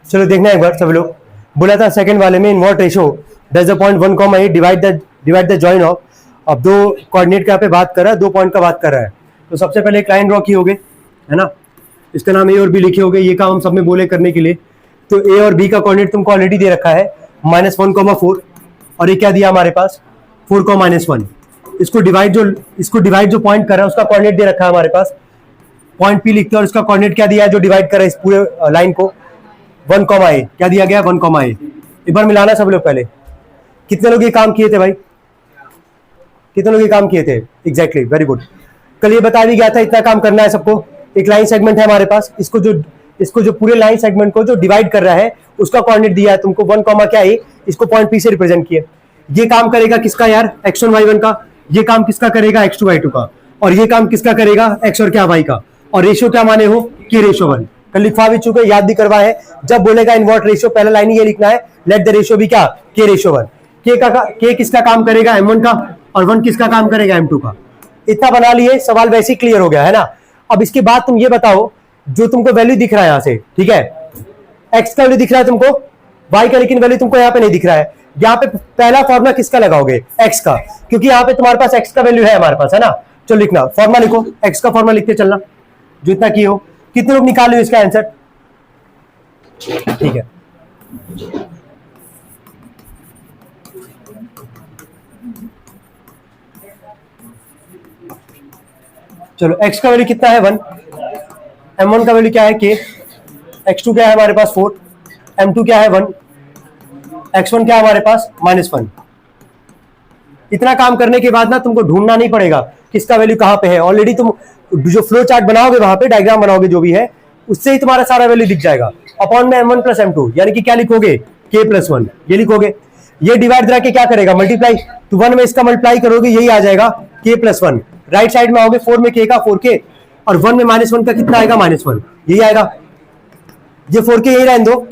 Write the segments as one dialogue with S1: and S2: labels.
S1: चलो देखना एक बार सब लोग। बोला था सेकंड वाले में in what ratio does the point 1,8 divide the join of. अब दो कोऑर्डिनेट का पे बात कर रहा है, 2 पॉइंट का बात कर रहा है। तो सबसे पहले एक लाइन ड्रॉ की होगे, है ना, इसका नाम ए और बी लिखे होगे। ये काम हम सब में बोले करने के लिए। तो ए और बी का कोऑर्डिनेट तुमको ऑलरेडी दे रखा है -1,4, और ये क्या दिया हमारे पास 4,-1। इसको डिवाइड जो पॉइंट कर रहा है उसका कोऑर्डिनेट दे रखा है हमारे पास, पॉइंट पी लिखते हैं, और इसका कोऑर्डिनेट क्या दिया है जो डिवाइड कर रहा है इस पूरे लाइन को 1,a। क्या दिया गया 1,a। एक बार मिलाना सब लोग। पहले कितने लोग ये काम किए थे भाई, कितने लोग ये काम किए थे? Exactly, very good. कल ये बता भी गया था इतना काम करना है सबको। एक लाइन सेगमेंट है हमारे पास, इसको जो पूरे लाइन सेगमेंट को जो डिवाइड कर रहा है उसका कोऑर्डिनेट दिया है तुमको 1, क्या है, इसको पॉइंट पी से रिप्रेजेंट किए। ये काम करेगा किसका यार, x1 y1 का। ये काम किसका करेगा, x2 y2 का। और ये काम किसका करेगा, x और क्या y का। और रेशियो क्या माने हो, k/1। कल लिखवा भी चुके, याद भी करवा है। जब बोलेगा इन व्हाट रेशियो, पहला लाइन ये लिखना है, लेट द रेशियो भी क्या, k/1। k किसका काम करेगा, m1 का, और 1 किसका काम करेगा, m2 का। इतना बना लिए, सवाल वैसे ही क्लियर हो गया है ना। अब इसके बाद तुम ये बताओ, जो तुमको वैल्यू दिख रहा है यहां से, ठीक है, x का वैल्यू दिख रहा है तुमको, y का लेकिन वैल्यू तुमको यहाँ पे नहीं दिख रहा है। यहाँ पे पहला फॉर्मूला किसका लगाओगे, x का, क्योंकि यहाँ पे तुम्हारे पास x का वैल्यू है हमारे पास, है ना। चलो लिखना, फॉर्मूला लिखो, x का फॉर्मूला लिखते चलना जितना की हो। कितने लोग निकाले इसका आंसर, ठीक है। चलो x का वैल्यू कितना है 1, m1 का वैल्यू क्या है k, x2 क्या है हमारे पास 4, m2 क्या है 1, x1 क्या है हमारे पास -1। इतना काम करने के बाद ना तुमको ढूंढना नहीं पड़ेगा किसका वैल्यू कहां पे है। ऑलरेडी तुम जो फ्लो चार्ट बनाओगे, वहां पे डायग्राम बनाओगे जो भी है, उससे ही तुम्हारा सारा वैल्यू दिख जाएगा। अपॉन में m1 + m2, यानी कि क्या लिखोगे, k+1, ये लिखोगे। ये डिवाइड करा के क्या करेगा, मल्टीप्लाई। तो 1 में इसका मल्टीप्लाई करोगे, यही आ जाएगा k+1। राइट साइड में आओगे, 4 में k का 4k, और 1 में -1 का कितना आएगा, -1, यही आएगा। ये 4k यही रहने दो,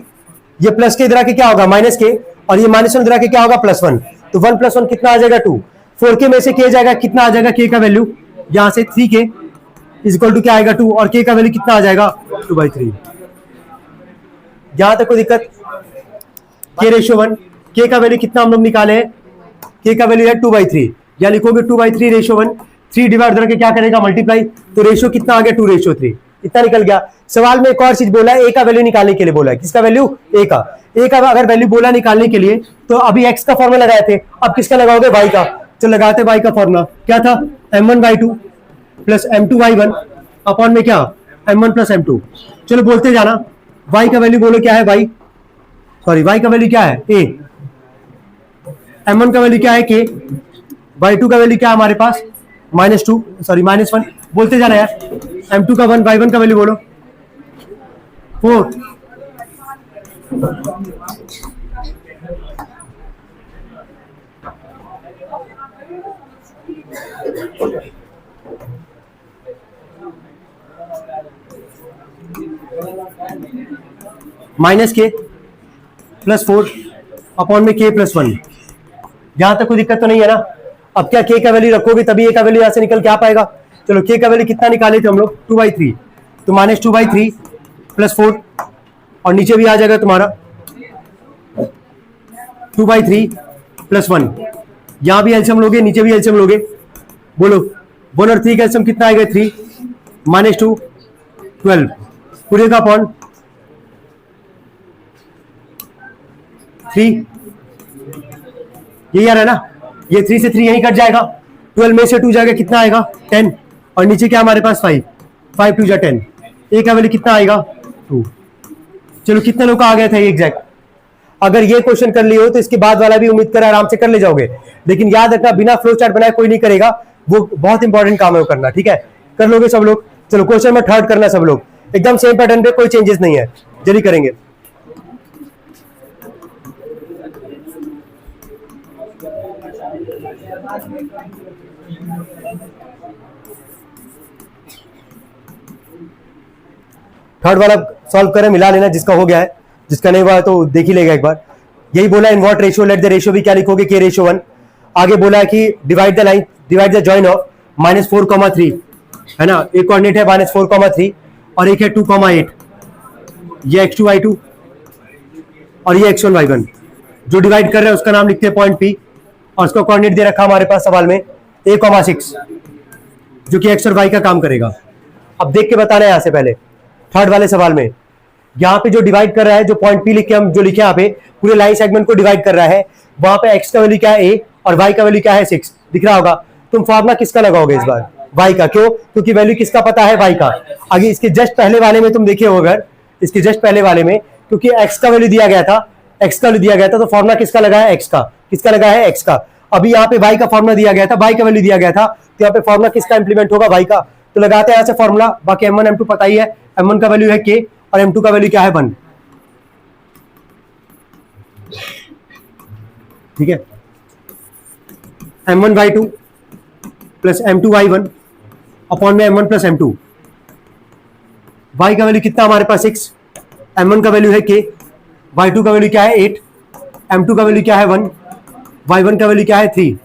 S1: ये प्लस के इधर आके क्या होगा, -k, और ये -1 इधर आके क्या होगा, +1। तो 1 + 1 कितना आ जाएगा 2। 4k में से k जाएगा, कितना आ जाएगा k का वैल्यू, यहां से 3k = क्या आएगा 2, और k का वैल्यू कितना आ जाएगा 2/3। यहां तक कोई दिक्कत, k/1, k का वैल्यू कितना हम लोग निकाले हैं, k का वैल्यू है 2/3, या लिखोगे 2/3/1। 3 डिवाइड करके क्या करेगा, मल्टीप्लाई। तो रेशियो कितना आ गया, 2/3, इतना निकल गया। सवाल में एक और चीज बोला है, a का वैल्यू निकालने के लिए बोला है, किसका वैल्यू, a का। a का अगर वैल्यू बोला निकालने के लिए, तो अभी x का फॉर्मूला लगाए थे, अब किसका लगाओगे, y का। तो लगाते y का फॉर्मूला क्या था, m1/2 + m2/1 अपॉन में क्या, m1 + m2। चलो बोलते जाना, y का वैल्यू बोलो क्या है, y का वैल्यू क्या है, a, m1 का वैल्यू क्या है, k, y2 का वैल्यू क्या है हमारे पास, -1। बोलते जाना यार, m2 का 1, y1 का वैल्यू बोलो 4। -k + 4 अपॉन में k+1। यहां तक कोई दिक्कत तो नहीं है ना। अब क्या k का वैल्यू रखोगे तभी a का वैल्यू यहां से निकल के आ पाएगा। चलो k का वैल्यू कितना निकाले थे हम लोग, 2/3, तो -2/3 + 4, और नीचे भी आ जाएगा तुम्हारा 2/3 + 1। यहां भी एलसीएम लोगे, नीचे भी एलसीएम लोगे, बोलो 1 और 3 का एलसीएम कितना आएगा, 3, -2 12, पूरे का अपॉन 3, यही आ रहा है ना। ये 3 से 3 यहीं कट जाएगा, 12 में से 2 जाएगा, कितना आएगा 10, और नीचे क्या हमारे पास 5, 5 2 10, a का वैल्यू कितना आएगा 2। चलो कितने लोग का आ गया था ये एग्जैक्ट। अगर ये क्वेश्चन कर लिए हो तो इसके बाद वाला भी उम्मीद कर आराम से कर ले जाओगे, लेकिन याद रखना बिना फ्लो चार्ट बनाए कोई नहीं करेगा, वो बहुत इंपॉर्टेंट काम है वो करना, ठीक है। कर लोगे सब लोग। चलो क्वेश्चन में थर्ड करना सब लोग, एकदम सेम पैटर्न पे, कोई चेंजेस नहीं है, जल्दी करेंगे। थर्ड वाला सॉल्व करें, मिला लेना जिसका हो गया है, जिसका नहीं हुआ है तो देख ही लेगा एक बार। यही बोला in what ratio, let the ratio भी क्या लिखोगे, k/1। आगे बोला है कि डिवाइड द जॉइन ऑफ -4,3, है ना। एक कोऑर्डिनेट है -4,3 और एक है 2,8, ये x2 y2, और ये x1 y1 जो डिवाइड कर रहे हैं उसका नाम लिखते हैं पॉइंट P, और उसका कोऑर्डिनेट दे रखा हमारे पास सवाल में a,6 जो कि x और y का काम करेगा। अब देख के बताना है यहाँ से पहले थर्ड वाले सवाल में, यहाँ पे जो डिवाइड कर रहा है, जो पॉइंट P लिख के हम जो लिखे यहाँ पे पूरे लाइन सेगमेंट को डिवाइड कर रहा है, वहां पे x का वैल्यू क्या है a और y का वैल्यू क्या है 6 दिख रहा होगा। तुम फॉर्मूला किसका लगाओगे इस बार? y का। क्यों? क्योंकि वैल्यू किसका पता है? y का। आगे इसके जस्ट पहले वाले में तुम देखे हो, अगर इसके जस्ट पहले वाले में क्योंकि x का वैल्यू दिया गया था, x का वैल्यू दिया गया था, तो फॉर्मूला किसका लगा है? x का। किसका लगा है? x का। अभी यहाँ पे y का फॉर्मूला दिया गया था, y का वैल्यू दिया गया था, तो यहाँ पे फॉर्मूला किसका इंप्लीमेंट होगा? y का। तो लगाते हैं यहाँ से फॉर्मूला। बाकी m1 m2 पता ही है, m1 का वैल्यू है k और m2 का वैल्यू क्या है 1। ठीक है, m1y2 प्लस m2y1 अपॉन में m1 प्लस m2। y का वैल्यू कितना हमारे पास 6, m1 का वैल्यू है k, y2 का वैल्यू क्या है 8, m2 का वैल्यू क्या है 1, y1 का वैल्यू क्या है 3,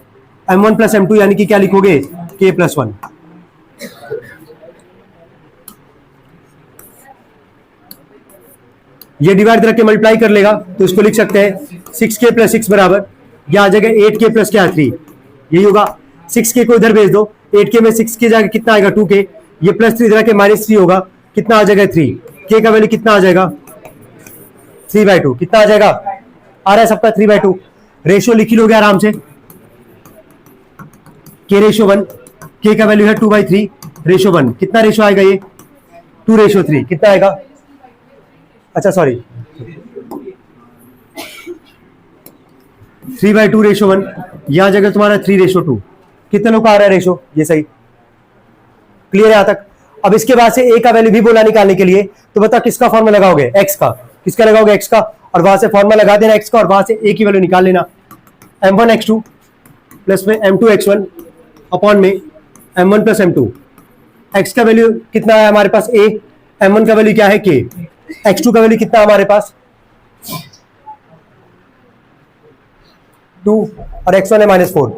S1: m1 प्लस m2 यानी कि क्या लिखोगे? k plus 1। ये डिवाइड करके मल्टीप्लाई कर लेगा तो इसको लिख सकते हैं 6k प्लस 6 बराबर, यह आ जाएगा 8k प्लस क्या 3, यही होगा। 6k को इधर भेज दो, 8k में 6k जाएगा कितना आएगा 2k, ये प्लस 3 इधर के माइनस 3 होगा, कितना आ जाएगा 3, k का वैल्यू कितना आ जाएगा 3/2, कितना आ जाएगा? आ रहा है सबका 3/2। रेशियो लिख ही लोगे आराम से, k रेशियो 1, k का वैल्यू है 2/3 रेशियो 1, कितना रेशियो आएगा ये? 2:3, कितना आएगा? अच्छा सॉरी 3/2 रेशियो 1, यहां जगह तुम्हारा 3:2, कितने लोग का आ रहा है रेशियो? ये सही, क्लियर है यहां तक। अब इसके बाद से a का वैल्यू भी बोला निकालने के लिए, तो बता किसका फॉर्मूला लगाओगे? x का। किसका लगाओगे? x का, और वहां से फॉर्मूला लगा देना x का, और वहां से a की वैल्यू निकाल लेना। m1 x2 प्लस में m2 x1 अपॉन में m1 प्लस m2। x का वैल्यू कितना है हमारे पास? a, m1 का वैल्यू क्या है? k, x2 का वैल्यू कितना हमारे पास? 2 और x1 है -4।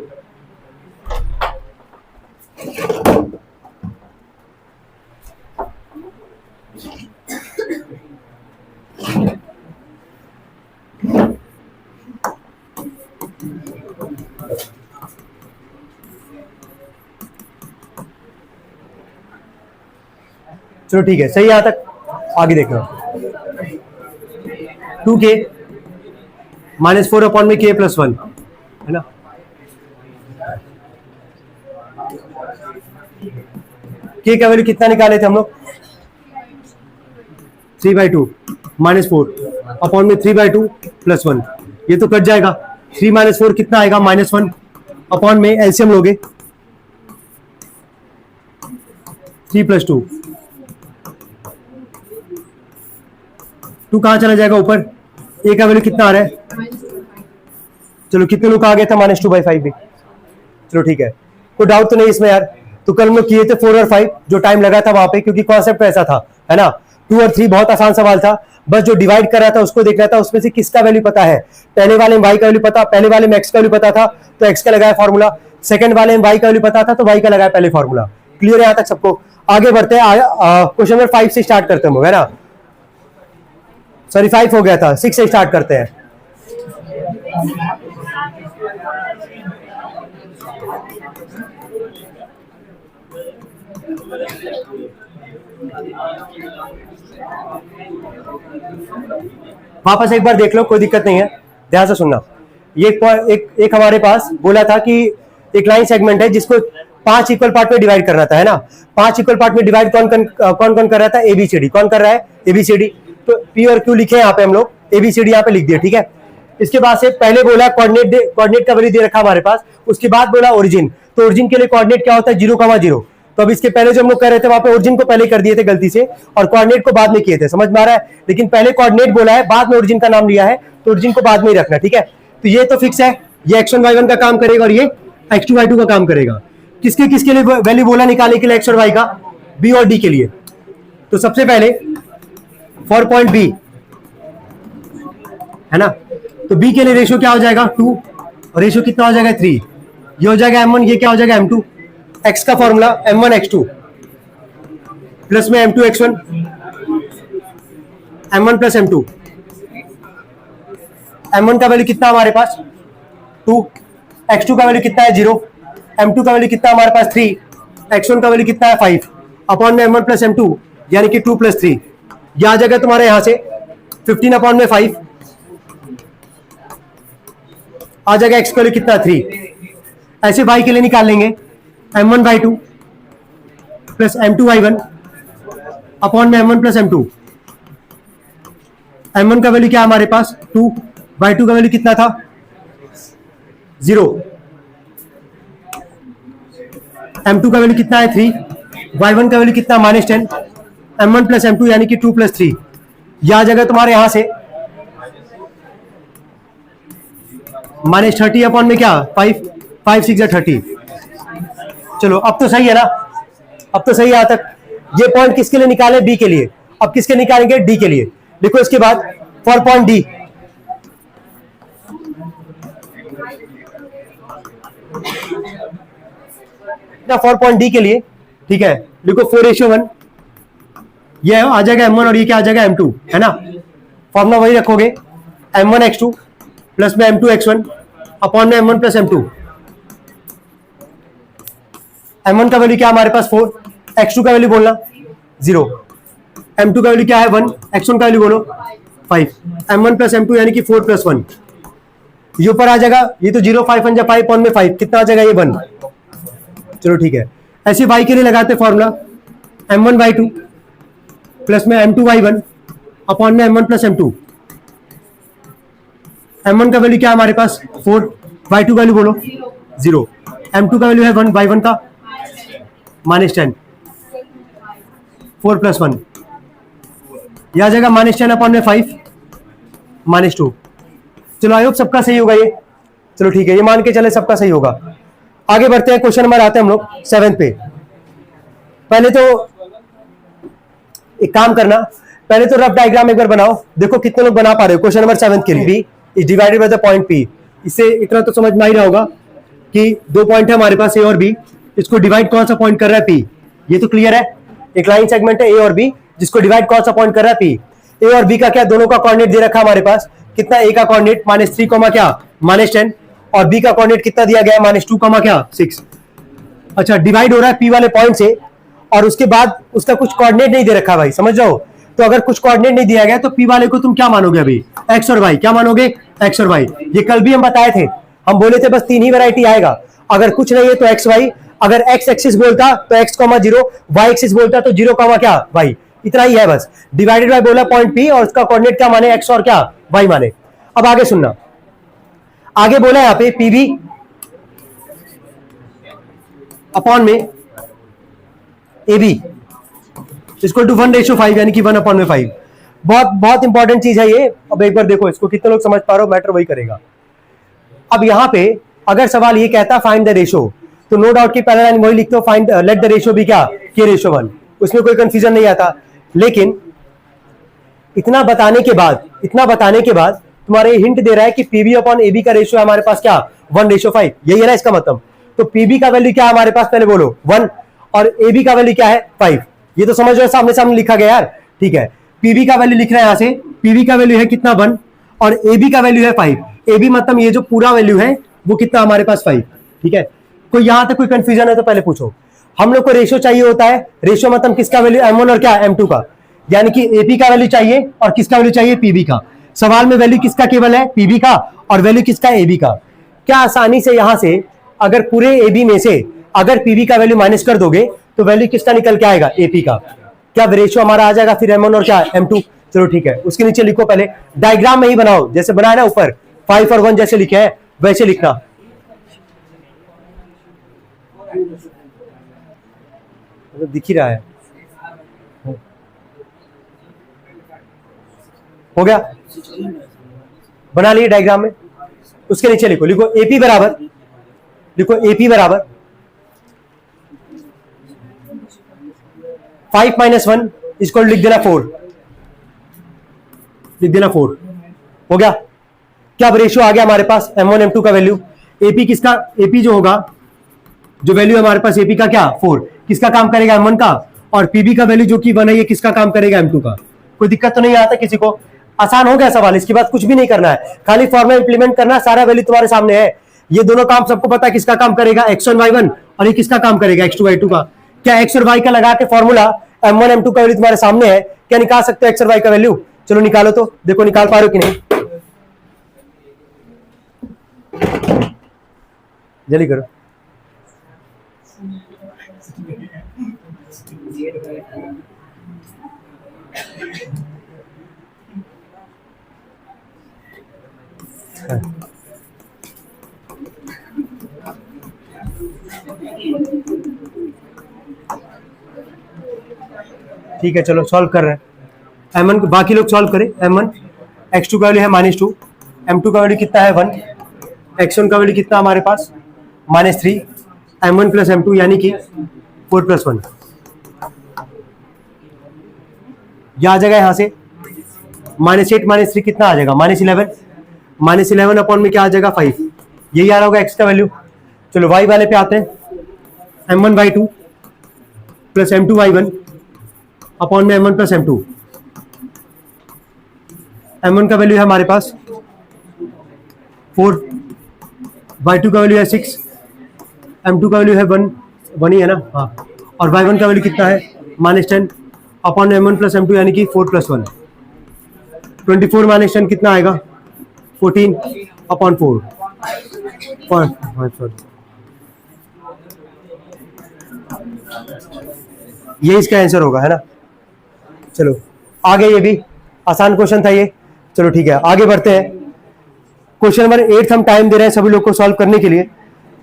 S1: चलो ठीक है, सही यहां तक। आगे देखना 2k -4 अपॉन में k प्लस 1 है ना। k का वैल्यू कितना निकाले थे हम लोग? 3/2 -4 अपॉन में 3/2 प्लस 1, ये तो कट जाएगा। 3 - 4 कितना आएगा? -1 अपॉन में एलसीएम लोगे 3 + 2, 2 कहां चला जाएगा? ऊपर। a का वैल्यू कितना आ रहा है? चलो कितने लोग आ गया था? -2/5 भी। चलो ठीक है, कोई डाउट तो नहीं इसमें यार। तो कल हम लोग किए थे 4 और 5, जो टाइम लगा था वहां पे, क्योंकि कॉन्सेप्ट ऐसा था, है ना। 2 और 3 बहुत आसान सवाल था, बस जो डिवाइड कर रहा था उसको देख रहा था, उसमें से किसका वैल्यू पता है। पहले वाले में y का वैल्यू पता, पहले वाले में x का वैल्यू पता था तो x का लगाया फॉर्मूला, सेकंड वाले में y का वैल्यू पता था तो y का लगाया पहले फॉर्मूला। क्लियर है यहां तक सबको? आगे बढ़ते हैं, क्वेश्चन नंबर 5 से स्टार्ट करते हैं, है ना। सॉरी 5 हो गया था, 6 से स्टार्ट करते हैं। वापस एक बार देख लो, कोई दिक्कत नहीं है, ध्यान से सुनना। ये एक हमारे पास बोला था कि एक लाइन सेगमेंट है जिसको 5 इक्वल पार्ट में डिवाइड करना था, है ना। 5 इक्वल पार्ट में डिवाइड कौन कौन कर रहा था? ABCD। कौन कर रहा है? ABCD। तो P और Q लिखे यहाँ पे हम लोग, ABCD यहाँ पे लिख दिया, ठीक है। इसके बाद से पहले बोला कोऑर्डिनेट का वैल्यू दे रखा हमारे पास, उसके बाद बोला ओरिजिन। तो ओरिजिन के लिए कोऑर्डिनेट क्या होता है? 0,0। तो अब इसके पहले जो हम लोग कर रहे थे वहां पे ओरिजिन को पहले कर दिए थे गलती से, और कोऑर्डिनेट को बाद में किए थे, समझ में आ रहा है। लेकिन पहले कोऑर्डिनेट बोला है, बाद में ओरिजिन का नाम लिया है, तो ओरिजिन को बाद में ही रखना, ठीक है। तो ये तो फिक्स है, ये x1 y1 का काम करेगा और ये x2 y2 का काम करेगा। किसके किसके लिए वैल्यू बोला निकालने के लिए? x और y का, b और d के लिए। तो सबसे पहले फॉर पॉइंट b, है ना, तो b के लिए रेशियो क्या हो जाएगा? 2, और रेशियो कितना हो जाएगा? 3। ये हो जाएगा m1, ये क्या हो जाएगा? m2। x का फॉर्मूला m1 x2 प्लस में m2 x1, m1 plus m2। M1 का वैल्यू कितना हमारे पास 2, x2 का वैल्यू कितना है 0, M2 का वैल्यू कितना हमारे पास 3, x1 का वैल्यू कितना है 5 अपॉन में M1 प्लस M2 यानी कि 2 प्लस 3। यह आ जाएगा तुम्हारे यहां से 15 अपॉन में 5 आ जाएगा, x का वैल्यू कितना 3। ऐसे y के लिए निकाल लेंगे M1 by 2 plus M2 by 1 upon में M1 प्लस M2। M1 का वैल्यू क्या हमारे पास 2, बाई 2 का वैल्यू कितना था 0, M2 का वैल्यू कितना है 3, y1 का वैल्यू कितना -10, M1 प्लस M2 यानी कि 2 प्लस 3। यह आ जाएगा तुम्हारे यहां से -30 अपॉन में क्या 5, 5 6 30। चलो अब तो सही है ना, अब तो सही है यहां तक। ये पॉइंट किसके लिए निकाले बी के लिए, अब किसके निकालेंगे डी के लिए। देखो इसके बाद फॉर पॉइंट डी ना, फॉर पॉइंट डी के लिए ठीक है लिखो 4:1 ये आ जाएगा M1 और ये क्या आ जाएगा M2 है ना। फॉर्मूला वही रखोगे M1 x2 प्लस में M2 x1 अपॉन में M1 प्लस M2। M1 का वैल्यू क्या हमारे पास 4, x2 का वैल्यू बोलना 0, M2 का वैल्यू क्या है 1, x1 का वैल्यू बोलो 5, M1 प्लस M2 यानी कि 4 प्लस 1। ये ऊपर आ जाएगा, ये तो 0 5 1 5 अपॉन में 5 कितना आ जाएगा ये 1। चलो ठीक है, ऐसे y के लिए लगाते फॉर्मूला M1 बाई 2 प्लस में M2 बाई 1 अपॉन में M1 प्लस M2। M1 का वैल्यू क्या हमारे पास 4, बाई 2 वैल्यू बोलो 0, M2 का वैल्यू है 1, बाई 1 का -10, 4 प्लस 1 यह आ जाएगा -10 अपॉन में 5 -2। चलो आई होप सबका सही होगा ये। चलो ठीक है, ये मान के चले सबका सही होगा। आगे बढ़ते हैं, क्वेश्चन नंबर आते हैं हम लोग 7 पे। पहले तो एक काम करना, पहले तो रफ डायग्राम एक बार बनाओ, देखो कितने लोग बना पा रहे हो। क्वेश्चन नंबर 7 के लिए B is divided by the point P. इससे इतना तो समझ में ही रहा होगा कि दो पॉइंट है हमारे पास ए और बी, इसको डिवाइड कौन सा पॉइंट कर रहा है पी, ये तो क्लियर है। एक लाइन सेगमेंट है ए और बी जिसको डिवाइड कौन सा पॉइंट कर रहा है पी। ए और बी का क्या दोनों का कोऑर्डिनेट दे रखा हमारे पास, कितना ए का कोऑर्डिनेट -3, क्या -10 और बी का कोऑर्डिनेट कितना दिया गया है -2, क्या 6। अच्छा डिवाइड हो रहा है पी वाले पॉइंट से और उसके बाद उसका कुछ कोऑर्डिनेट नहीं दे रखा भाई, समझ जाओ। तो अगर कुछ कोऑर्डिनेट नहीं दिया गया तो पी वाले को तुम क्या मानोगे अभी, एक्स और वाई। क्या मानोगे, एक्स और वाई। ये कल भी हम बताए थे, हम बोले थे बस 3 ही वैरायटी आएगा, अगर कुछ नहीं है तो एक्स वाई, अगर एक्स एक्सिस बोलता तो x, 0, वाई एक्सिस बोलता तो 0, क्या वाई। इतना ही है बस। डिवाइडेड बाय बोला पॉइंट पी और उसका कोऑर्डिनेट क्या माने, एक्स और क्या वाई माने। अब आगे सुनना, आगे बोला यहां पे पी बी अपॉन में ए बी इक्वल टू 1:5 यानी कि 1/5। बहुत बहुत इंपॉर्टेंट चीज है ये। अब एक बार देखो इसको, कितने लोग समझ पा रहे हो, मैटर वही करेगा। अब यहां पे अगर सवाल ये कहता फाइंड द रेशो, तो नो डाउट की पहला लाइन वही लिखते हो, फाइंड लेट द रेशो भी क्या k/1, उसमें कोई कंफ्यूजन नहीं आता। लेकिन इतना बताने के बाद तुम्हारे हिंट दे रहा है कि पीबी अपॉन एबी का रेशियो हमारे पास क्या 1:5, यही है ना इसका मतलब। तो पीबी का वैल्यू क्या हमारे पास, पहले बोलो 1 और एबी का वैल्यू क्या है 5। ये तो समझ लो सामने सामने लिखा गया यार, ठीक है। पीबी का वैल्यू लिख रहा है यहां से, पीबी का वैल्यू है कितना 1 और एबी का वैल्यू है 5। एबी मतलब ये जो पूरा वैल्यू है वो कितना हमारे पास 5, ठीक है। कोई यहां तक कोई कंफ्यूजन है तो पहले पूछो। हम लोग को रेशियो चाहिए होता है, रेशियो मतलब किसका वैल्यू M1 और क्या M2 का, यानी कि एपी का वैल्यू चाहिए और किसका वैल्यू चाहिए पीबी का। सवाल में वैल्यू किसका केवल है पीबी का और वैल्यू किसका एबी का। क्या आसानी से यहां से अगर पूरे एबी में से अगर पीबी का वैल्यू माइनस कर दोगे तो वैल्यू किसका निकल के आएगा, एपी का। क्या रेशियो हमारा आ जाएगा फिर M1 और क्या M2। चलो ठीक है, उसके नीचे लिखो, पहले डायग्राम में ही बनाओ, जैसे बनाया ना ऊपर 5 और 1 जैसे लिखे हैं वैसे लिखना। दिख ही रहा है, हो गया, बना लिए डायग्राम में। उसके नीचे लिखो एपी बराबर, एपी बराबर 5 - 1 इसको लिख देना 4, हो गया। क्या अब रेशियो आ गया हमारे पास M1 M2 का वैल्यू। एपी किसका, एपी जो होगा, जो वैल्यू हमारे पास एपी का क्या 4, किसका काम करेगा M1 का, और पीबी का वैल्यू जो कि 1 है ये किसका काम करेगा M2 का। कोई दिक्कत तो नहीं आता किसी को। आसान हो गया सवाल, इसके बाद कुछ भी नहीं करना है, खाली फॉर्मूला इंप्लीमेंट करना है, सारा वैल्यू तुम्हारे सामने है। ये दोनों काम सबको पता है किसका काम करेगा, x1 y1, और ये किसका काम करेगा, x2 y2 का। क्या x और y का लगा के फॉर्मूला m1 m2 का वैल्यू तुम्हारे सामने है, क्या निकाल सकते हो x और y का वैल्यू? चलो निकालो तो, देखो निकाल पा रहे हो कि नहीं, जल्दी करो। ठीक है चलो सॉल्व कर रहे हैं। m1 बाकी लोग सॉल्व करें। m1 x2 का वैल्यू है -2, m2 का वैल्यू कितना है 1, x1 का वैल्यू कितना हमारे पास -3, m1 प्लस m2 यानी कि 4 + 1। यह आ जाएगा यहाँ से -8 -3 कितना आ जाएगा, -11, -11 अपॉन में क्या आ जाएगा 5, यही आ रहा होगा x का वैल्यू। चलो y वाले पे आते हैं, m1 y2 plus m2 y1 upon में m1 प्लस m2। m1 का वैल्यू है हमारे पास 4, y2 का वैल्यू है 6, m2 का वैल्यू है 1 ही है ना, हाँ, और y1 का वैल्यू कितना है -10 अपॉन m1 प्लस m2 यानी कि 4 + 1। 24 - 10 कितना आएगा 14 अपॉन 4, ये इसका आंसर होगा, है ना। चलो आगे, ये भी आसान क्वेश्चन था ये। चलो ठीक है आगे बढ़ते हैं। क्वेश्चन नंबर 8 हम टाइम दे रहे हैं सभी लोग को सॉल्व करने के लिए।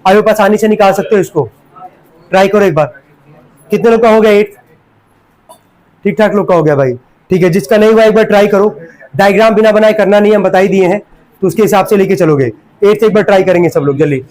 S1: आप लोग आसानी से निकाल सकते हो इसको, ट्राई करो एक बार। कितने लोग का हो गया 8? ठीक ठाक लोग का हो गया भाई, ठीक है। जिसका नहीं हुआ एक बार ट्राई करो, डायग्राम बिना बनाए करना नहीं, हम बता ही दिए हैं, तो उसके हिसाब से लेके चलोगे। 8 से एक बार ट्राई करेंगे सब लोग जल्दी।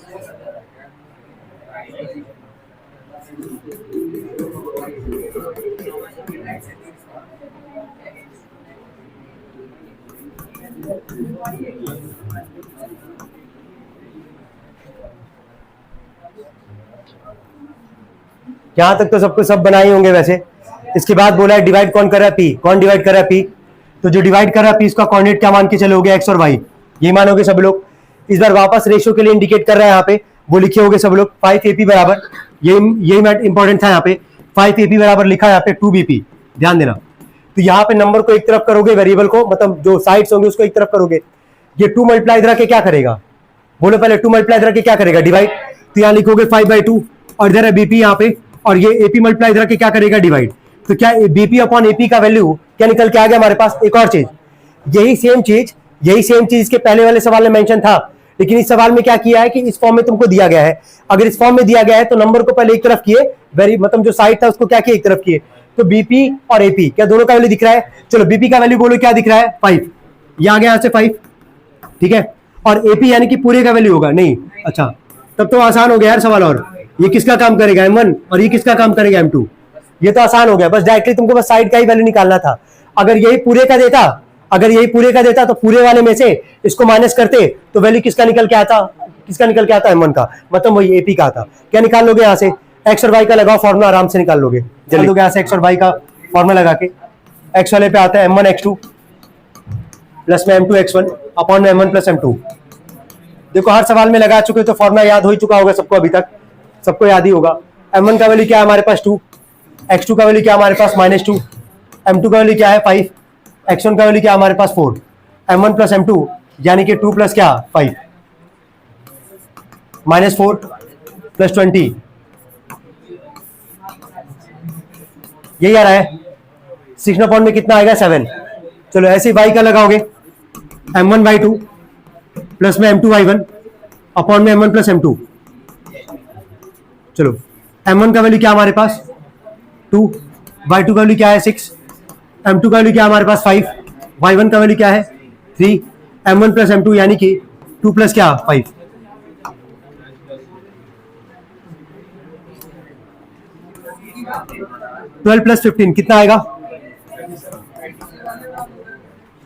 S1: यहां तक तो सबको सब बनाए होंगे वैसे। इसके बाद बोला है डिवाइड कौन कर रहा है, पी। कौन डिवाइड कर रहा है, पी। तो जो डिवाइड कर रहा है पी, इसका कोऑर्डिनेट क्या मान के चलोगे, एक्स और वाई, ये मानोगे सब लोग। इस बार वापस रेशियो के लिए इंडिकेट कर रहा है यहाँ पे, वो लिखे होगे सब लोग 5 AP बराबर, यही इंपॉर्टेंट था यहाँ पे, 5 AP बराबर लिखा है यहाँ पे 2 BP, ध्यान देना। तो यहाँ पे नंबर को एक तरफ करोगे, वेरिएबल को, मतलब जो साइड्स होंगे उसको एक तरफ करोगे। ये 2 मल्टीप्लाई इधर के क्या करेगा, बोलो पहले, 2 मल्टीप्लाई इधर के क्या करेगा, डिवाइड। तो यहाँ लिखोगे 5/2, और इधर है BP यहाँ पे, और ये AP मल्टीप्लाई इधर के क्या करेगा, डिवाइड। तो क्या BP अपॉन AP का वैल्यू क्या निकल के आ गया हमारे पास। एक और चीज, यही सेम चीज इसके पहले वाले सवाल में मेंशन था, लेकिन इस सवाल में क्या किया है कि इस फॉर्म में तुमको दिया गया है। अगर इस फॉर्म में दिया गया है तो नंबर को पहले एक तरफ किए, मतलब जो साइड था उसको क्या किया, एक तरफ किए। तो BP और AP क्या दोनों का वैल्यू दिख रहा है। चलो BP का वैल्यू बोलो क्या दिख रहा है, 5, ये आ गया यहाँ से 5, ठीक है। और AP यानी कि पूरे का वैल्यू होगा, नहीं, अच्छा तब तो आसान हो गया यार सवाल। और ये किसका काम करेगा, M1, और ये किसका काम करेगा, M2। ये तो आसान हो गया, बस डायरेक्टली तुमको बस साइड का ही वैल्यू निकालना था। अगर यही पूरे का देता, तो पूरे वाले में से इसको माइनस करते तो वैल्यू किसका निकल के आता, M1 का, मतलब वही AP का आता। क्या निकाल लोगे यहाँ से, एक्स और वाई का लगाओ फॉर्मूला, आराम से निकाल लोगे जल्दी। यहाँ से एक्स और वाई का फॉर्मूला लगा के, एक्स वाले पे आता है M1 x2 प्लस में M2 x1 अपॉन में M1 प्लस M2। देखो हर सवाल में लगा चुके तो फॉर्मूला याद हो ही चुका होगा सबको, अभी तक सबको याद ही होगा। M1 का वैल्यू क्या है हमारे पास 2, x2 का वैल्यू क्या है हमारे पास -2, M2 का वैल्यू क्या है 5, x1 का वैल्यू क्या है हमारे पास 4, M1 प्लस M2 यानी कि 2 प्लस क्या 5, -4 प्लस 20, यही आ रहा है। 6 में कितना आएगा 7। चलो ऐसे y का लगाओगे, M1 y2 प्लस में M2 y1 अपॉन में M1 प्लस M2। चलो M1 का वैल्यू क्या हमारे पास 2, y2 का वैल्यू क्या है 6, M2 का वैल्यू क्या हमारे पास 5, y1 का वैल्यू क्या है 3, M1 प्लस M2 यानी कि 2 प्लस क्या 5। ट्वेल्व प्लस 15 कितना आएगा,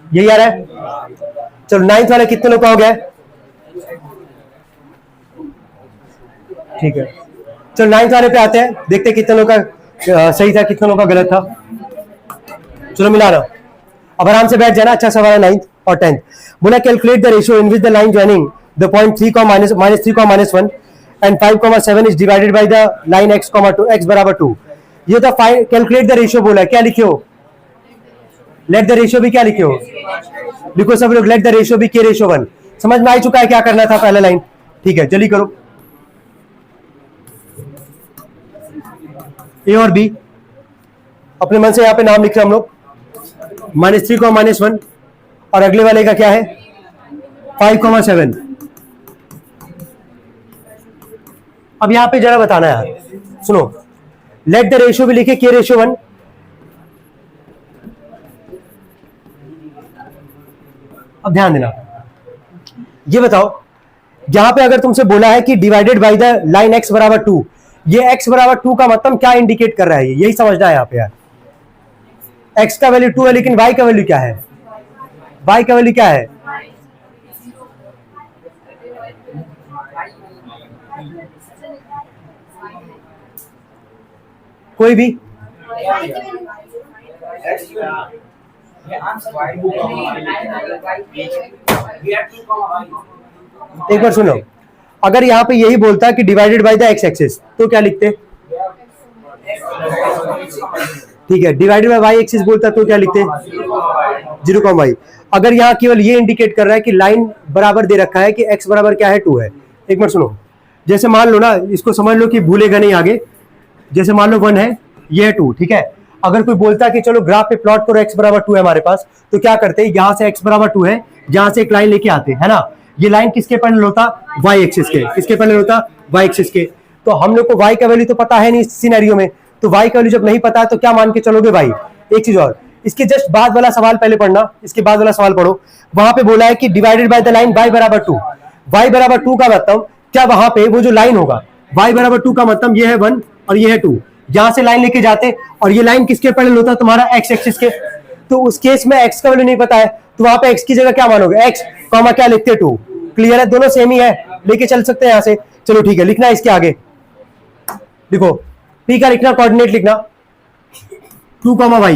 S1: यही आ रहा है। चलो 9th वाले कितने लोग का हो गया, ठीक है। चलो 9th वाले पे आते हैं, देखते हैं कितने लोग का सही था, कितने लोग का गलत था। चलो मिला लो। अब आराम से बैठ जाना, अच्छा सवाल है 9th और 10th। बोला calculate the ratio in which the line joining the point 3, -3, -1 and 5, 7 is divided by the line x, 2 x बराबर 2। ये तो कैलकुलेट द रेशियो बोला है, क्या लिखे हो? लेट द रेशियो भी क्या लिखे हो? लिखो सब लोग, लेट द रेशियो भी k रेशियो 1। समझ में आ चुका है क्या करना था पहला लाइन? ठीक है, जल्दी करो। ए और बी अपने मन से यहां पे नाम लिख रहे हम लोग, -3, -1 और अगले वाले का क्या है 5, 7। अब यहां पे जरा बताना है यार, सुनो, लेट द रेशियो भी लिखे k रेशियो 1। अब ध्यान देना, ये बताओ यहां पे अगर तुमसे बोला है कि divided by the line x बराबर 2, ये x बराबर 2 का मतलब क्या इंडिकेट कर रहा है? यही समझना है यहां पे यार। x का वैल्यू 2 है, लेकिन y का वैल्यू क्या है? y का वैल्यू क्या है? कोई भी एक बार सुनो, अगर यहाँ पे यही बोलता कि divided by the x axis तो क्या लिखते? ठीक है, डिवाइडेड बाय वाई एक्सिस बोलता तो क्या लिखते? 0, अगर यहाँ केवल ये इंडिकेट कर रहा है कि लाइन बराबर दे रखा है कि x बराबर क्या है 2 है। एक बार सुनो, जैसे मान लो ना, इसको समझ लो कि भूलेगा नहीं आगे, जैसे मान लो 1 है, ये है 2, ठीक है। अगर कोई बोलता कि चलो ग्राफ पे प्लॉट करो x बराबर 2 है हमारे पास, तो क्या करते हैं, यहां से x बराबर 2 है, यहां से एक लाइन लेके आते है ना। ये लाइन किसके पैरेलल होता? y एक्सिस के। किसके पैरेलल होता? y एक्सिस के। तो हम लोग को y का वैल्यू तो पता है नहीं इस सिनेरियो में, तो y का वैल्यू जब नहीं पता है तो क्या मान के चलोगे भाई? एक चीज और, इसके जस्ट बाद वाला सवाल पहले पढ़ना, इसके बाद वाला सवाल पढ़ो। वहां पे बोला है कि divided by the line y बराबर 2। y बराबर 2 का मतलब क्या, वहां पे वो जो लाइन होगा y बराबर 2 का मतलब ये है 1 और ये है 2, यहां से लाइन लेके जाते और ये लाइन किसके पैरेलल होता है? तुम्हारा x एक्सिस के। तो उस केस में x का वैल्यू नहीं पता है, तो वहां पे x की जगह क्या मानोगे? x कॉमा क्या लिखते? 2। क्लियर है? दोनों सेम ही है, लेके चल सकते हैं यहां से। चलो ठीक है, लिखना है इसके आगे, देखो p का लिखना, कोऑर्डिनेट लिखना 2, y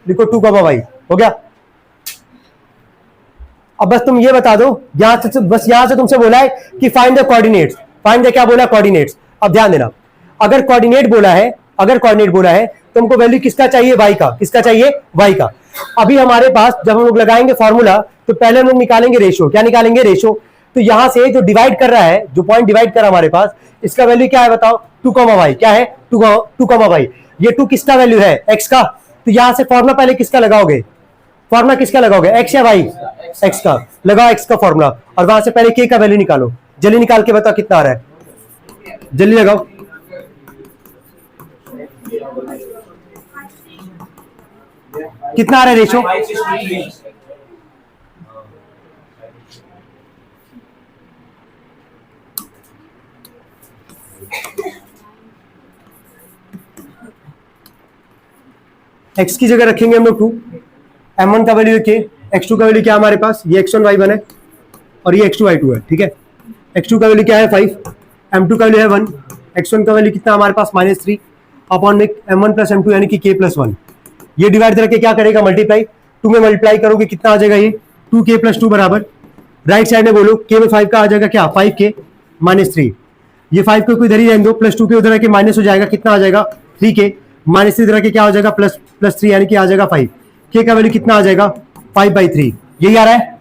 S1: लिखो, 2, y हो गया। अब बस तुम ये बता दो, यहां से बस, यहां से तुमसे बोला है कि find the coordinates. Find the क्या बोला? कोऑर्डिनेट्स। अब ध्यान देना, अगर कोऑर्डिनेट बोला है, अगर कोऑर्डिनेट बोला है तुमको वैल्यू किसका चाहिए? y का। किसका चाहिए? y का। अभी हमारे पास जब हम लोग लगाएंगे फॉर्मूला, तो पहले हम लोग निकालेंगे रेशियो। क्या निकालेंगे? रेशियो। तो यहां से जो डिवाइड कर रहा है, जो पॉइंट डिवाइड कर रहा है हमारे पास, इसका वैल्यू क्या है बताओ? 2, y क्या है? 2, y। ये 2 किसका वैल्यू है? x का। तो यहां से फॉर्मूला पहले किसका लगाओगे? फॉर्मूला किसका लगाओगे? x या y? x का। लगाओ x का फॉर्मूला, और वहां से पहले k का वैल्यू निकालो। जल्दी निकाल के बताओ कितना आ रहा है, जल्दी लगाओ। कितना आ रहा है रेशो? x की जगह रखेंगे हम लोग 2, m1 का वैल्यू k, x2 का वैल्यू क्या हमारे पास? ये x1 y1 है और ये x2 y2 है, ठीक है। x2 का वैल्यू क्या है? 5, m2 का वैल्यू है 1, x1 का वैल्यू कितना हमारे पास? -3 अपॉन में m1 प्लस m2 यानी कि k प्लस 1। ये डिवाइड करके क्या करेगा? मल्टीप्लाई। 2 में मल्टीप्लाई करोगे कितना आ जाएगा? ये 2k प्लस 2 बराबर, राइट साइड में बोलो k में 5 का आ जाएगा क्या? 5k -3। ये 5 को इधर ही रहने दो, प्लस 2 के उधर आके माइनस हो जाएगा, कितना आ जाएगा? 3k -3 इधर आके क्या हो जाएगा? प्लस 3 यानी कि आ जाएगा 5। k का वैल्यू कितना आ जाएगा? 5/3। यही आ रहा है,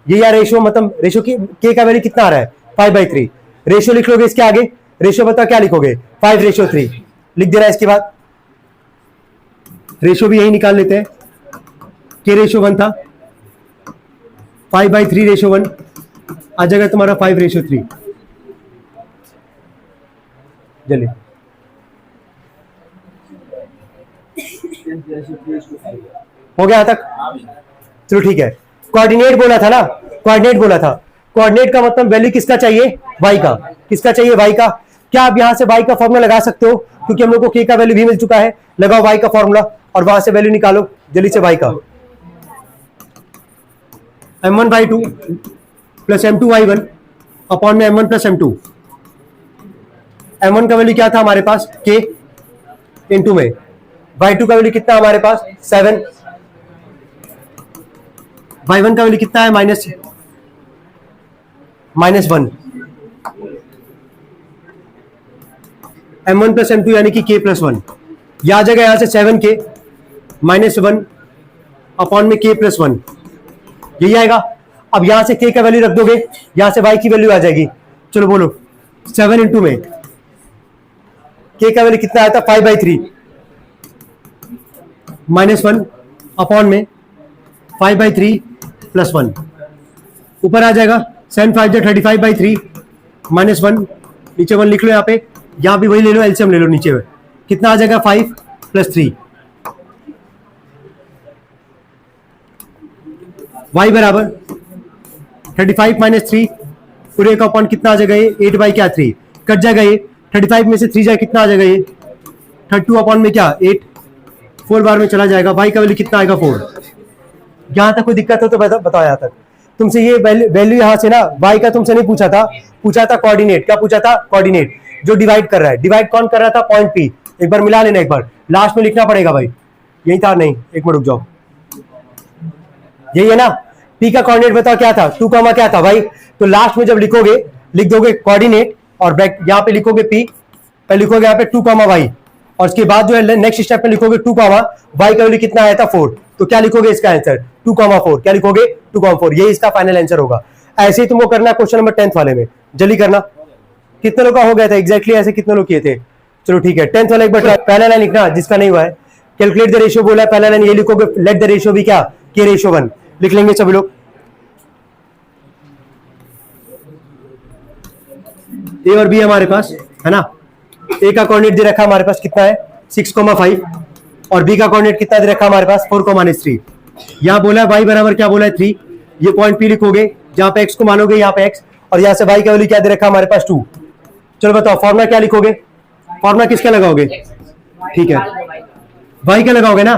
S1: यही आ रेशियो, मतलब रेशियो की k का वैल्यू कितना आ रहा है? 5/3। रेशियो लिख लोगे इसके आगे, रेशियो बताओ क्या लिखोगे? 5:3 लिख देना। इसके बाद रेशियो भी यही निकाल लेते हैं, k रेशियो 1 था, 5/3 रेशियो 1 आ जाएगा तुम्हारा 5:3। जल्दी हो गया तक? चलो ठीक है। कोऑर्डिनेट बोला था ना, कोऑर्डिनेट बोला था। कोऑर्डिनेट का मतलब वैल्यू किसका चाहिए? y का। किसका चाहिए? y का। क्या आप यहां से y का फॉर्मूला लगा सकते हो? क्योंकि हम लोग को k का वैल्यू भी मिल चुका है। लगाओ y का फॉर्मूला और वहां से वैल्यू निकालो जल्दी से y का। m1/2 प्लस m2y1 अपॉन में m1 प्लस m2। m1 का वैल्यू क्या था हमारे पास? k, इंटू में y2 का वैल्यू कितना हमारे पास? 7 y1 का वैल्यू कितना है -1, m1 प्लस m2 यानी कि k प्लस 1, यह आ जाएगा यहां से 7k -1 अपॉन में k प्लस 1, यही आएगा। अब यहां से k का वैल्यू रख दोगे, यहां से y की वैल्यू आ जाएगी। चलो बोलो 7 इंटू में k का वैल्यू कितना आया था 5/3 -1 अपॉन में 5/3 प्लस 1, ऊपर आ जाएगा 7 5 35/3 -1, नीचे 1 लिख लो, यहाँ भी वही ले लो, एलसीएम ले लो, नीचे में कितना आ जाएगा 5 + 3, y बराबर 35 - 3 पूरे का अपॉन कितना आ जाएगा ये 8/3 कट जाएगा, ये 35 में से 3 जाए कितना आ जाएगा ये 32 अपॉन में क्या 8 4 बार में चला जाएगा। y का वैल्यू कितना आएगा 4। यहां तक कोई दिक्कत हो तो बताओ। यहां तक तुमसे ये वैल्यू यहां से ना y का तुमसे नहीं पूछा था कोऑर्डिनेट। क्या पूछा था? कोऑर्डिनेट जो डिवाइड कर रहा है। डिवाइड कौन कर रहा था? Point P। एक बार मिला लेना, एक बार लास्ट में लिखना पड़ेगा भाई, यही था नहीं, एक मिनट रुक जाओ, यही है ना। P का कोऑर्डिनेट बताओ क्या था 2, क्या था भाई, तो लास्ट में जब लिखोगे लिख दोगे कोऑर्डिनेट और यहाँ पे लिखोगे P, पे लिखोगे यहाँ पे 2, y और उसके बाद जो है नेक्स्ट स्टेप में लिखोगे 2, y का वैल्यू कितना आया था 4, तो क्या लिखोगे इसका आंसर 2, 4, क्या लिखोगे 2, 4, यही इसका फाइनल आंसर होगा। ऐसे ही तुमको करना है क्वेश्चन नंबर 10th वाले में, जल्दी करना। कितने लोग का हो गया था एग्जैक्टली ऐसे कितने लोग किए थे? चलो ठीक है 10th वाला एक बार पहला लाइन लिखना, जिसका नहीं हुआ है कैलकुलेट द रेशियो बोला है, पहला लाइन ये लिखोगे, लेट द रेशियो भी क्या k/1 लिख लेंगे सभी लोग। ए और बी हमारे पास है ना, ए का कोऑर्डिनेट दे रखा हमारे पास कितना है 6,5 और बी का कोऑर्डिनेट कितना दे रखा हमारे पास 4,3। यहां बोला है y बराबर क्या बोला है 3, ये पॉइंट P लिखोगे, जहां पे x को मानोगे यहाँ पे x, और यहां से y का वैल्यू क्या दे रखा हमारे पास 2। चलो बताओ फॉर्मूला क्या लिखोगे, फॉर्मूला किसका लगाओगे? ठीक है y का लगाओगे ना,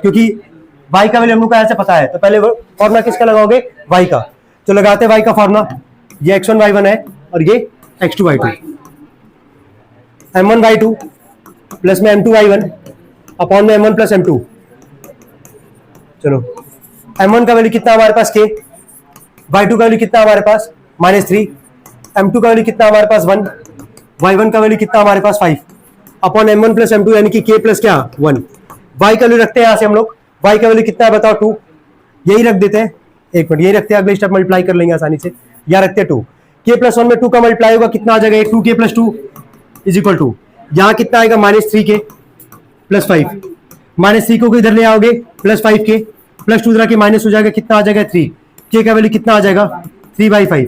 S1: क्योंकि y का वैल्यू हम लोग को ऐसे पता है, तो पहले फॉर्मूला किसका लगाओगे y का। तो लगाते हैं y का फॉर्मूला, ये x1 y1 है और ये x2 y2, m1 y2 plus में m2 y1 अपॉन में m1 प्लस m2। चलो m1 का वैल्यू कितना हमारे पास k, y2 का वैल्यू कितना हमारे पास -3, m2 का वैल्यू कितना हमारे पास 1, y1 का वैल्यू कितना हमारे पास 5 अपॉन m1 प्लस m2 यानी कि k प्लस क्या 1। y का वैल्यू रखते हैं यहाँ से हम लोग, y का वैल्यू कितना है बताओ 2, यही रख देते हैं, एक मिनट यही रखते हैं, अगले स्टेप मल्टीप्लाई कर लेंगे आसानी से। यहाँ रखते हैं 2, k प्लस 1 में 2 का मल्टीप्लाई होगा कितना आ जाएगा 2k plus 2 is equal to, यहाँ कितना आएगा -3k प्लस 5, -3 को इधर ले आओगे प्लस 5k प्लस 2 इधर के माइनस हो जाएगा, कितना आ जाएगा 3, k का वैल्यू कितना आ जाएगा 3/5।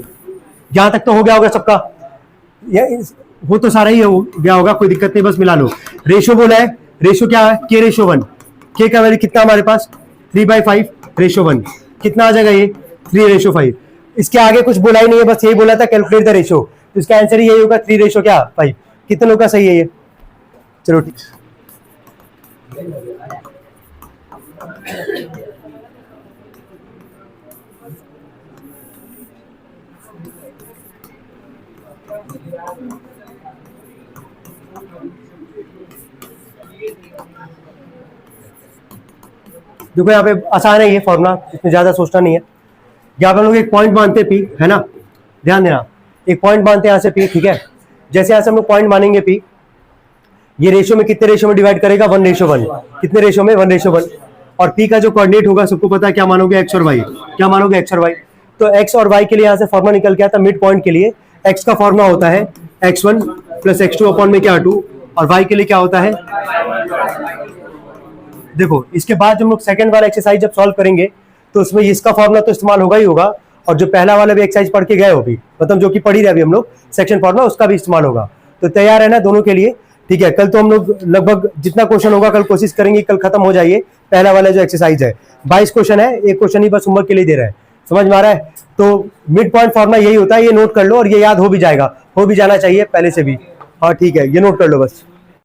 S1: यहाँ तक तो हो गया होगा सबका, वो तो सारा ही हो गया होगा, कोई दिक्कत नहीं, बस मिला लो। रेशियो बोला है, रेशियो क्या है k/1, k का वैल्यू कितना हमारे पास 3/5/1, कितना आ जाएगा ये 3/5। इसके आगे कुछ बोला ही नहीं है, बस यही बोला था कैलकुलेट द रेशियो, तो इसका आंसर यही होगा 3/5। कितने लोग का सही है ये? चलो ठीक, देखो यहाँ पे आसान है ये फॉर्मूला, इसमें ज्यादा सोचना नहीं है। यहाँ पे हम लोग एक पॉइंट मानते हैं P, है ना, ध्यान देना, एक पॉइंट मानते हैं यहाँ से P, ठीक है। जैसे यहाँ से हम लोग पॉइंट मानेंगे P, ये रेशियो में कितने रेशियो में डिवाइड करेगा 1/1, कितने रेशियो में 1/1। और P का जो कोऑर्डिनेट होगा सबको पता है क्या मानोगे x और y, क्या मानोगे x और y। तो x और y के लिए यहाँ से फॉर्मूला निकल के आता मिड पॉइंट के लिए, x का फॉर्मूला होता है x1 प्लस x2 अपॉन में क्या 2, और y के लिए क्या होता है। देखो इसके बाद जब हम लोग सेकंड वाला एक्सरसाइज जब सॉल्व करेंगे तो उसमें इसका फॉर्मूला तो इस्तेमाल होगा ही होगा, और जो पहला वाला भी एक्सरसाइज पढ़ के गए हो भी, मतलब जो कि पढ़ी रहे अभी हम लोग सेक्शन फॉर्मूला, उसका भी इस्तेमाल होगा। तो तैयार है ना दोनों के लिए? ठीक है, कल तो हम लोग लगभग जितना क्वेश्चन होगा कल कोशिश करेंगे कल खत्म हो जाइए पहला वाला जो एक्सरसाइज है। 22 क्वेश्चन है, एक क्वेश्चन ही बस होमवर्क के लिए दे रहा है, समझ में आ रहा है? तो मिड पॉइंट फॉर्मूला यही होता है, ये नोट कर लो, और ये याद हो भी जाएगा, हो भी जाना चाहिए पहले से भी। हाँ ठीक है, ये नोट कर लो बस।